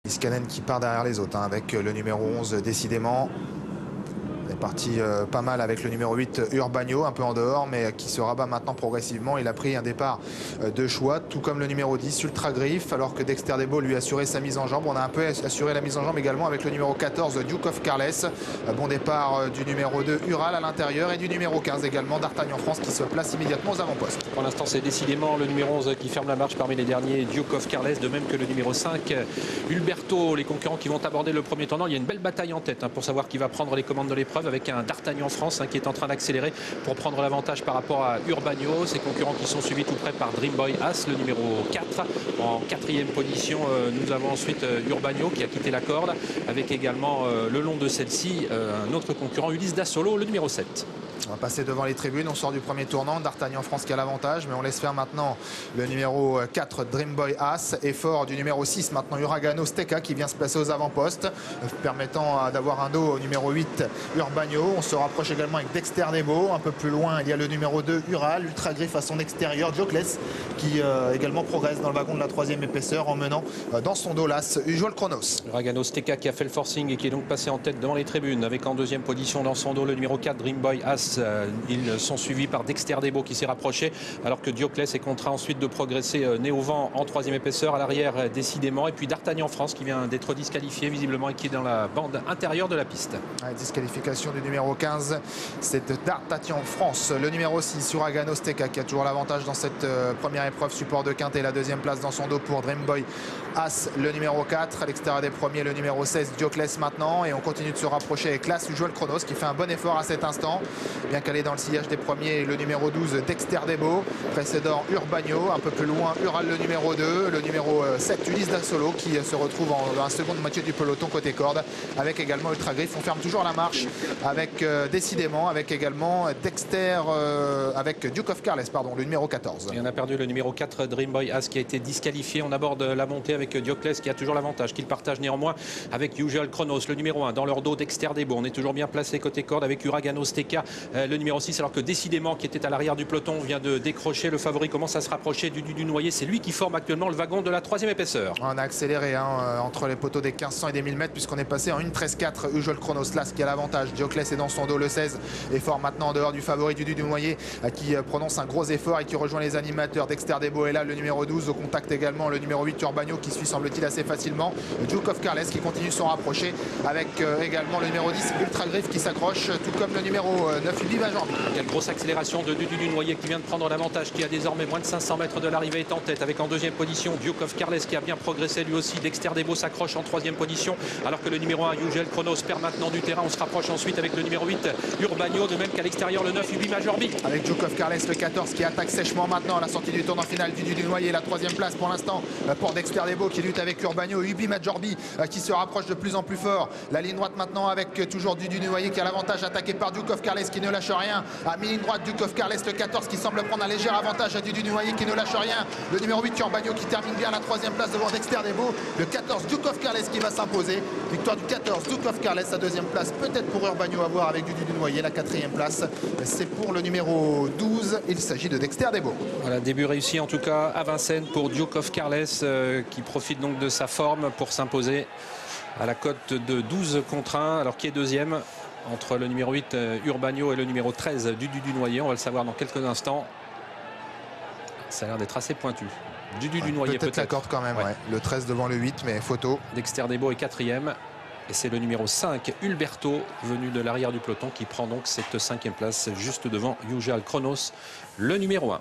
Iskanen qui part derrière les autres, avec le numéro 11 décidément. Il est parti pas mal avec le numéro 8 Urbagno, un peu en dehors, mais qui se rabat maintenant progressivement. Il a pris un départ de choix, tout comme le numéro 10 Ultra Griffe, alors que Dexter Debo lui assurait sa mise en jambe. On a un peu assuré la mise en jambe également avec le numéro 14 Duke of Carles. Bon départ du numéro 2 Ural à l'intérieur et du numéro 15 également d'Artagnan France qui se place immédiatement aux avant-postes. Pour l'instant, c'est décidément le numéro 11 qui ferme la marche parmi les derniers, Duke of Carles, de même que le numéro 5 Ulberto. Les concurrents qui vont aborder le premier tournant, il y a une belle bataille en tête pour savoir qui va prendre les commandes de l'épreuve, avec un D'Artagnan France qui est en train d'accélérer pour prendre l'avantage par rapport à Urbagno. Ses concurrents qui sont suivis tout près par Dreamboy As, le numéro 4. En quatrième position, nous avons ensuite Urbagno qui a quitté la corde, avec également le long de celle-ci un autre concurrent, Ulysse Dassolo, le numéro 7. On va passer devant les tribunes, on sort du premier tournant, D'Artagnan France qui a l'avantage, mais on laisse faire maintenant le numéro 4 Dreamboy As, effort du numéro 6 maintenant Uragano Steka qui vient se placer aux avant-postes, permettant d'avoir un dos au numéro 8 Urbagno. On se rapproche également avec Dexter Debo, un peu plus loin il y a le numéro 2 Ural, Ultra Griffe à son extérieur, Diocles qui également progresse dans le wagon de la troisième épaisseur en menant dans son dos l'As Usual Chronos. Uragano Steka qui a fait le forcing et qui est donc passé en tête devant les tribunes, avec en deuxième position dans son dos le numéro 4 Dreamboy As. Ils sont suivis par Dexter Debo qui s'est rapproché, alors que Diocles est contraint ensuite de progresser nez au vent en troisième épaisseur, à l'arrière décidément, et puis D'Artagnan France qui vient d'être disqualifié visiblement et qui est dans la bande intérieure de la piste. Disqualification du numéro 15, c'est D'Artagnan France. Le numéro 6 Uragano Steka qui a toujours l'avantage dans cette première épreuve, support de quinte, et la deuxième place dans son dos pour Dreamboy As, le numéro 4. À l'extérieur des premiers, le numéro 16 Diocles maintenant, et on continue de se rapprocher avec l'As Usual Chronos qui fait un bon effort à cet instant, bien qu'elle est dans le sillage des premiers. Le numéro 12 Dexter Debo, précédent Urbagno, un peu plus loin Ural le numéro 2, le numéro 7 Ulysse Dassolo qui se retrouve dans la seconde moitié du peloton côté corde, avec également Ultra Griffe. On ferme toujours la marche avec décidément, avec également Dexter, avec Duke of Carles, pardon, le numéro 14. Et on a perdu le numéro 4 Dreamboy As qui a été disqualifié. On aborde la montée avec Diocles qui a toujours l'avantage, qu'il partage néanmoins avec Usual Chronos, le numéro 1. Dans leur dos, Dexter Debo. On est toujours bien placé côté corde avec Uragano Steka, le numéro 6, alors que décidément qui était à l'arrière du peloton vient de décrocher. Le favori commence à se rapprocher du noyer. C'est lui qui forme actuellement le wagon de la troisième épaisseur. On a accéléré entre les poteaux des 1500 et des 1000 mètres, puisqu'on est passé en 1.13.4 Usual Chronos Las qui a l'avantage. Diocles est dans son dos, le 16, effort maintenant en dehors du favori du noyer qui prononce un gros effort et qui rejoint les animateurs. Dexter Debo est là, le numéro 12 au contact également, le numéro 8 Urbagno qui suit semble-t-il assez facilement. Duke of Carles qui continue de s'en rapprocher avec également le numéro 10 Ultra Griffe qui s'accroche, tout comme le numéro 9 Viva Jambi. Quelle grosse accélération de Dunoyer qui vient de prendre l'avantage, qui a désormais moins de 500 mètres de l'arrivée, est en tête, avec en deuxième position Duke of Carles qui a bien progressé lui aussi. Dexter Debo s'accroche en troisième position, alors que le numéro 1 Usual Chronos perd maintenant du terrain. On se rapproche ensuite avec le numéro 8 Urbagno, de même qu'à l'extérieur le 9 Ubi Majorbi. Avec Duke of Carles le 14 qui attaque sèchement maintenant à la sortie du tournant final du Dunoyer. La troisième place pour l'instant pour Dexter Debo qui lutte avec Urbagno. Ubi Majorbi qui se rapproche de plus en plus fort. La ligne droite maintenant avec toujours Dunoyer qui a l'avantage, attaqué par Duke of Carles qui ne lâche rien. À mi-ligne droite, Duke of Carles le 14 qui semble prendre un léger avantage à Dunoyer qui ne lâche rien. Le numéro 8 Urbagno qui termine bien la troisième place devant Dexter Debo. Le 14 Duke of Carles qui va s'imposer. Victoire du 14 Duke of Carles, sa deuxième place peut-être pour Urbagno à voir avec Dunoyer. La quatrième place c'est pour le numéro 12, il s'agit de Dexter Debo. Voilà, début réussi en tout cas à Vincennes pour Duke of Carles qui profite donc de sa forme pour s'imposer à la cote de 12 contre 1, alors qui est deuxième entre le numéro 8 Urbagno et le numéro 13 Dunoyer. On va le savoir dans quelques instants. Ça a l'air d'être assez pointu. Dunoyer peut-être la corde quand même, ouais. Le 13 devant le 8, mais photo. Dexter Debo est quatrième. Et c'est le numéro 5, Ulberto, venu de l'arrière du peloton, qui prend donc cette cinquième place juste devant Usual Chronos, le numéro 1.